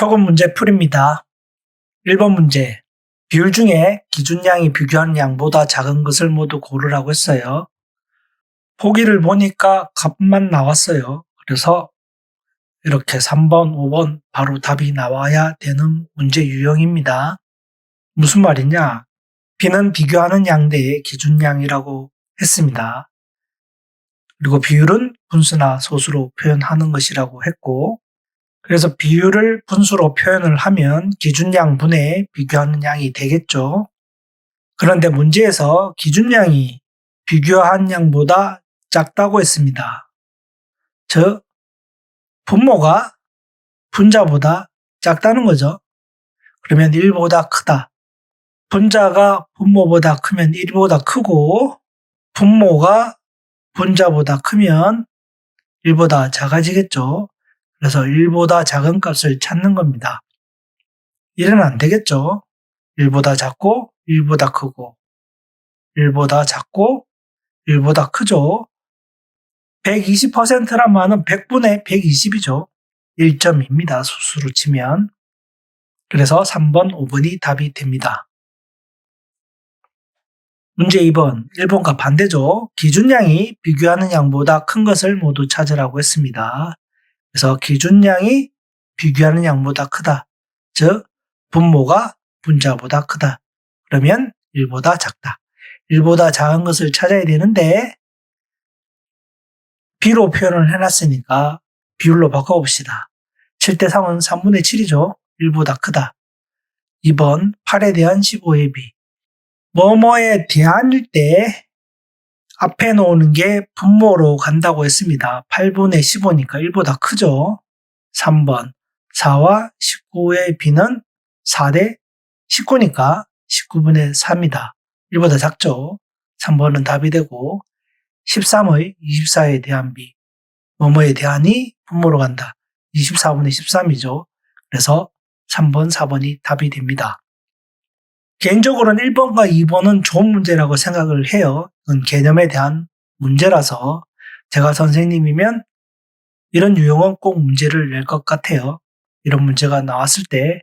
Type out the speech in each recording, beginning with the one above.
초급 문제 풀입니다. 1번 문제. 비율 중에 기준량이 비교하는 양보다 작은 것을 모두 고르라고 했어요. 보기를 보니까 값만 나왔어요. 그래서 이렇게 3번, 5번 바로 답이 나와야 되는 문제 유형입니다. 무슨 말이냐? B는 비교하는 양대의 기준량이라고 했습니다. 그리고 비율은 분수나 소수로 표현하는 것이라고 했고, 그래서 비율을 분수로 표현을 하면 기준량 분의 비교하는 양이 되겠죠. 그런데 문제에서 기준량이 비교한 양보다 작다고 했습니다. 즉, 분모가 분자보다 작다는 거죠. 그러면 1보다 크다. 분자가 분모보다 크면 1보다 크고, 분모가 분자보다 크면 1보다 작아지겠죠. 그래서 1보다 작은 값을 찾는 겁니다. 1은 안 되겠죠. 1보다 작고 1보다 크고 1보다 작고 1보다 크죠. 120%란 말은 100분의 120이죠. 1.2입니다. 수수로 치면. 그래서 3번, 5번이 답이 됩니다. 문제 2번, 1번과 반대죠. 기준량이 비교하는 양보다 큰 것을 모두 찾으라고 했습니다. 그래서 기준량이 비교하는 양보다 크다. 즉, 분모가 분자보다 크다. 그러면 1보다 작다. 1보다 작은 것을 찾아야 되는데 B로 표현을 해놨으니까 비율로 바꿔봅시다. 7대 3은 3분의 7이죠. 1보다 크다. 2번 8에 대한 15의 B. 뭐뭐에 대한일 때 앞에 놓는 게 분모로 간다고 했습니다. 8분의 15니까 1보다 크죠. 3번 4와 19의 B는 4대 19니까 19분의 3이다. 1보다 작죠. 3번은 답이 되고 13의 24에 대한 B. 뭐뭐에 대한이 분모로 간다. 24분의 13이죠. 그래서 3번, 4번이 답이 됩니다. 개인적으로는 1번과 2번은 좋은 문제라고 생각을 해요. 이건 개념에 대한 문제라서 제가 선생님이면 이런 유형은 꼭 문제를 낼 것 같아요. 이런 문제가 나왔을 때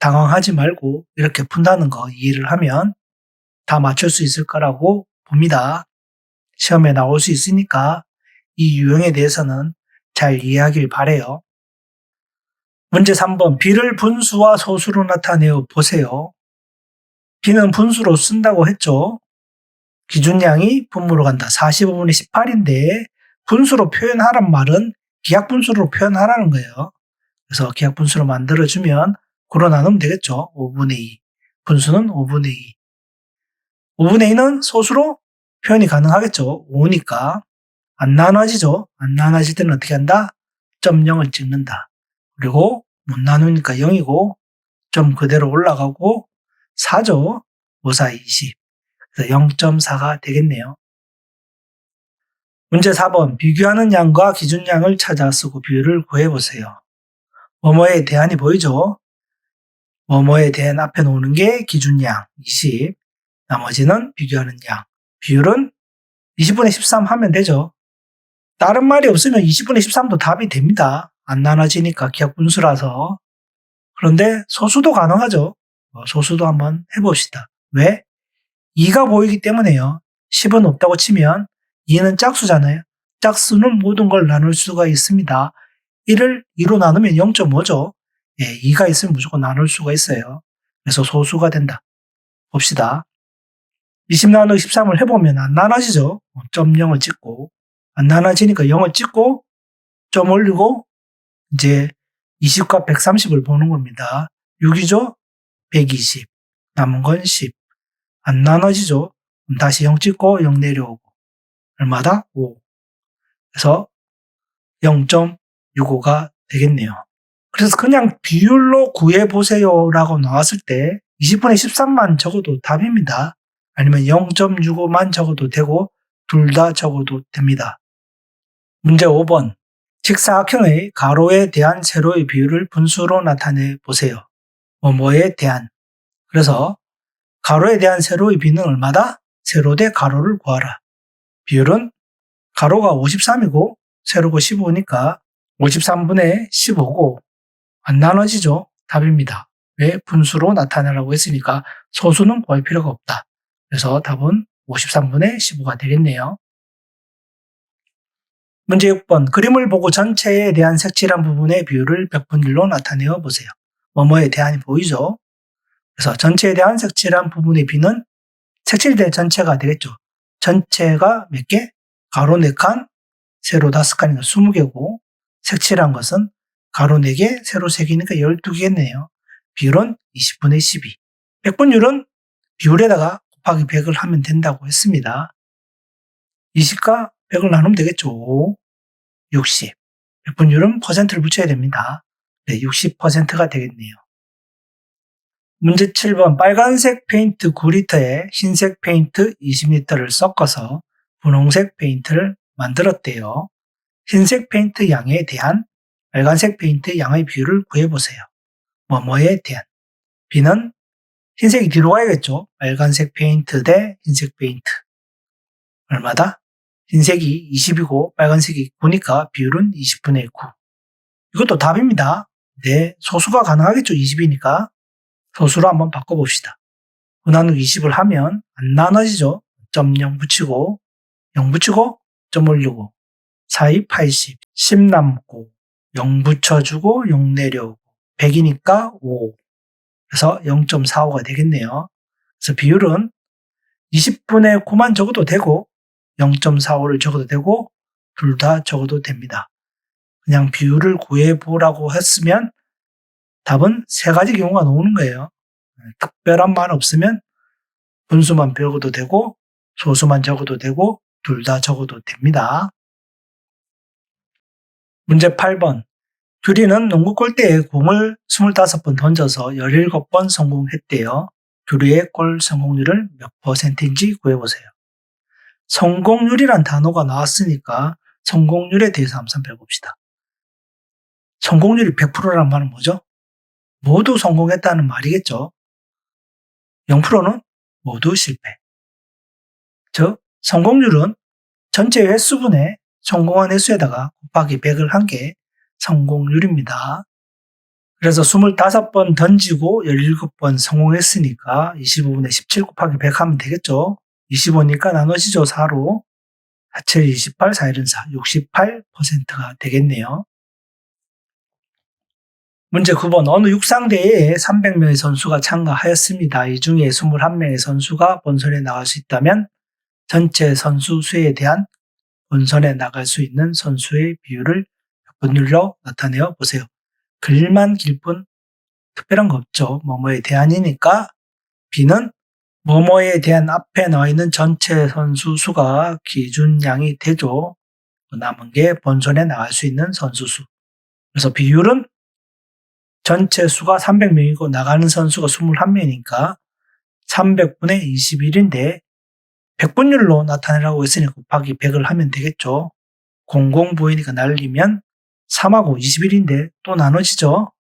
당황하지 말고 이렇게 푼다는 거 이해를 하면 다 맞출 수 있을 거라고 봅니다. 시험에 나올 수 있으니까 이 유형에 대해서는 잘 이해하길 바래요. 문제 3번. B를 분수와 소수로 나타내어 보세요. B는 분수로 쓴다고 했죠. 기준량이 분모로 간다. 45분의 18인데 분수로 표현하란 말은 기하분수로 표현하라는 거예요. 그래서 기하분수로 만들어주면 고로 나누면 되겠죠. 5분의 2. 분수는 5분의 2. 5분의 2는 소수로 표현이 가능하겠죠. 5니까. 안 나눠지죠. 안 나눠질 때는 어떻게 한다? 점 0을 찍는다. 그리고 못 나누니까 0이고 점 그대로 올라가고 4죠. 5, 4, 20. 그래서 0.4가 되겠네요. 문제 4번. 비교하는 양과 기준량을 찾아 쓰고 비율을 구해보세요. 뭐뭐에 대한이 보이죠? 뭐뭐에 대한 앞에 놓는 게 기준량 20. 나머지는 비교하는 양. 비율은 20분의 13 하면 되죠. 다른 말이 없으면 20분의 13도 답이 됩니다. 안 나눠지니까 기하분수라서. 그런데 소수도 가능하죠. 소수도 한번 해봅시다. 왜? 2가 보이기 때문에요. 10은 없다고 치면 2는 짝수잖아요. 짝수는 모든 걸 나눌 수가 있습니다. 1을 2로 나누면 0.5죠. 예, 2가 있으면 무조건 나눌 수가 있어요. 그래서 소수가 된다. 봅시다. 20 나누기 13을 해보면 안 나눠지죠. 점 0을 찍고. 안 나눠지니까 0을 찍고 점 올리고 이제 20과 130을 보는 겁니다. 6이죠? 120. 남은 건 10. 안 나눠지죠? 그럼 다시 0 찍고 0 내려오고. 얼마다? 5. 그래서 0.65가 되겠네요. 그래서 그냥 비율로 구해보세요 라고 나왔을 때 20분의 13만 적어도 답입니다. 아니면 0.65만 적어도 되고 둘 다 적어도 됩니다. 문제 5번. 직사각형의 가로에 대한 세로의 비율을 분수로 나타내 보세요. 뭐뭐에 대한. 그래서 가로에 대한 세로의 비는 얼마다? 세로 대 가로를 구하라. 비율은 가로가 53이고 세로가 15니까 53분의 15고 안 나눠지죠? 답입니다. 왜? 분수로 나타내라고 했으니까 소수는 구할 필요가 없다. 그래서 답은 53분의 15가 되겠네요. 문제 6번. 그림을 보고 전체에 대한 색칠한 부분의 비율을 백분율로 나타내어 보세요. 뭐뭐에 대한이 보이죠? 그래서 전체에 대한 색칠한 부분의 비는 색칠된 전체가 되겠죠. 전체가 몇 개? 가로 4칸, 세로 5칸이니까 20개고 색칠한 것은 가로 4개, 세로 3개니까 12개겠네요. 비율은 20분의 12. 백분율은 비율에다가 곱하기 100을 하면 된다고 했습니다. 20과 100을 나누면 되겠죠. 60. 백분율은 퍼센트를 붙여야 됩니다. 네, 60%가 되겠네요. 문제 7번. 빨간색 페인트 9리터에 흰색 페인트 20리터를 섞어서 분홍색 페인트를 만들었대요. 흰색 페인트 양에 대한 빨간색 페인트 양의 비율을 구해보세요. 뭐뭐에 대한. B는 흰색이 뒤로 가야겠죠. 빨간색 페인트 대 흰색 페인트. 얼마다? 흰색이 20이고 빨간색이 9니까 비율은 20분의 9. 이것도 답입니다. 네, 소수가 가능하겠죠. 20이니까. 소수로 한번 바꿔봅시다. 9 나누기 20을 하면 안 나눠지죠. 0.0 붙이고 0 붙이고 0 올리고 4, 2, 80. 10 남고 0 붙여주고 0 내려오고 100이니까 5. 그래서 0.45가 되겠네요. 그래서 비율은 20분의 9만 적어도 되고 0.45를 적어도 되고 둘 다 적어도 됩니다. 그냥 비율을 구해보라고 했으면 답은 세 가지 경우가 나오는 거예요. 특별한 말 없으면 분수만 적어도 되고 소수만 적어도 되고 둘 다 적어도 됩니다. 문제 8번. 규리는 농구 골대에 공을 25번 던져서 17번 성공했대요. 규리의 골 성공률을 몇 %인지 구해보세요. 성공률이란 단어가 나왔으니까 성공률에 대해서 한번 살펴봅시다. 성공률이 100%란 말은 뭐죠? 모두 성공했다는 말이겠죠. 0%는 모두 실패. 즉 성공률은 전체 횟수분의 성공한 횟수에다가 곱하기 100을 한 게 성공률입니다. 그래서 25번 던지고 17번 성공했으니까 25분의 17 곱하기 100 하면 되겠죠. 25니까 나눠지죠. 4로. 4, 7, 28, 4, 1은 4, 68%가 되겠네요. 문제 9번. 어느 육상대회에 300명의 선수가 참가하였습니다. 이 중에 21명의 선수가 본선에 나갈 수 있다면 전체 선수 수에 대한 본선에 나갈 수 있는 선수의 비율을 백분율로 나타내어 보세요. 글만 길 뿐 특별한 거 없죠. 뭐뭐에 대한이니까 B는 뭐뭐에 대한 앞에 나와 있는 전체 선수 수가 기준량이 되죠. 남은 게 본선에 나갈 수 있는 선수 수. 그래서 비율은 전체 수가 300명이고 나가는 선수가 21명이니까 300분의 21인데 백분율로 나타내라고 했으니 곱하기 100을 하면 되겠죠. 00 보이니까 날리면 3하고 21인데 또 나눠지죠.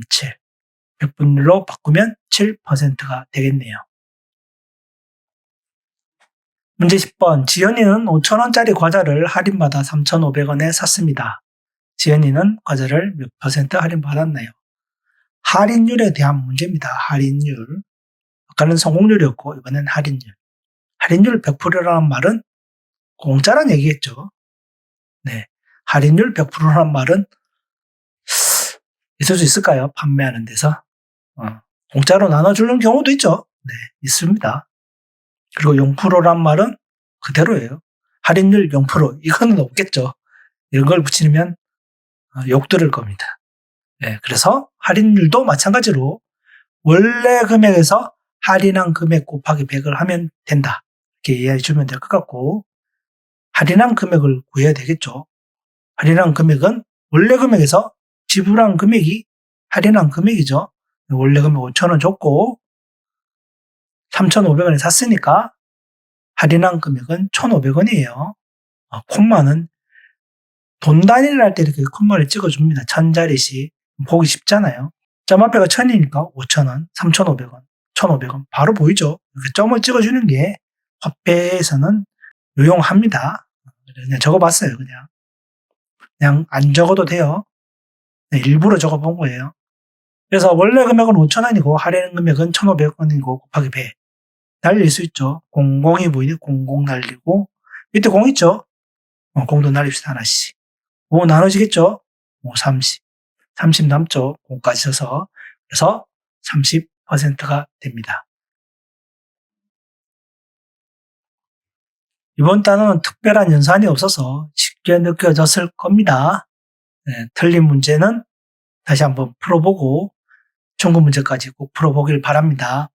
7. 백분율로 바꾸면 7%가 되겠네요. 문제 10번. 지연이는 5,000원짜리 과자를 할인받아 3,500원에 샀습니다. 지연이는 과자를 몇 % 할인받았나요? 할인율에 대한 문제입니다. 할인율. 아까는 성공률이었고 이번엔 할인율. 할인율 100%라는 말은 공짜란 얘기겠죠. 네. 할인율 100%라는 말은 있을 수 있을까요? 판매하는 데서. 공짜로 나눠주는 경우도 있죠. 네, 있습니다. 그리고 0%란 말은 그대로예요. 할인율 0%. 이거는 없겠죠. 이런 걸 붙이면 욕 들을 겁니다. 네, 그래서 할인율도 마찬가지로 원래 금액에서 할인한 금액 곱하기 100을 하면 된다. 이렇게 이해해 주면 될 것 같고, 할인한 금액을 구해야 되겠죠. 할인한 금액은 원래 금액에서 지불한 금액이 할인한 금액이죠. 원래 금액 5,000원 줬고 3,500원에 샀으니까 할인한 금액은 1,500원이에요. 콤마는 돈 단위를 할 때 이렇게 콤마를 찍어줍니다. 1000자리씩. 보기 쉽잖아요. 점 앞에가 1000이니까 5,000원, 3,500원, 1,500원. 바로 보이죠? 이렇게 점을 찍어주는 게 화폐에서는 유용합니다. 그냥 적어봤어요. 그냥 안 적어도 돼요. 일부러 적어본 거예요. 그래서 원래 금액은 5,000원이고 할인 금액은 1,500원이고 곱하기 100. 날릴 수 있죠. 00이 보이니 00 날리고 밑에 0 있죠. 0도 날립시다. 하나씩. 5 나눠지겠죠. 5, 30. 30 남죠. 0까지 쳐서. 그래서 30%가 됩니다. 이번 단어는 특별한 연산이 없어서 쉽게 느껴졌을 겁니다. 네, 틀린 문제는 다시 한번 풀어보고 중급 문제까지 꼭 풀어보길 바랍니다.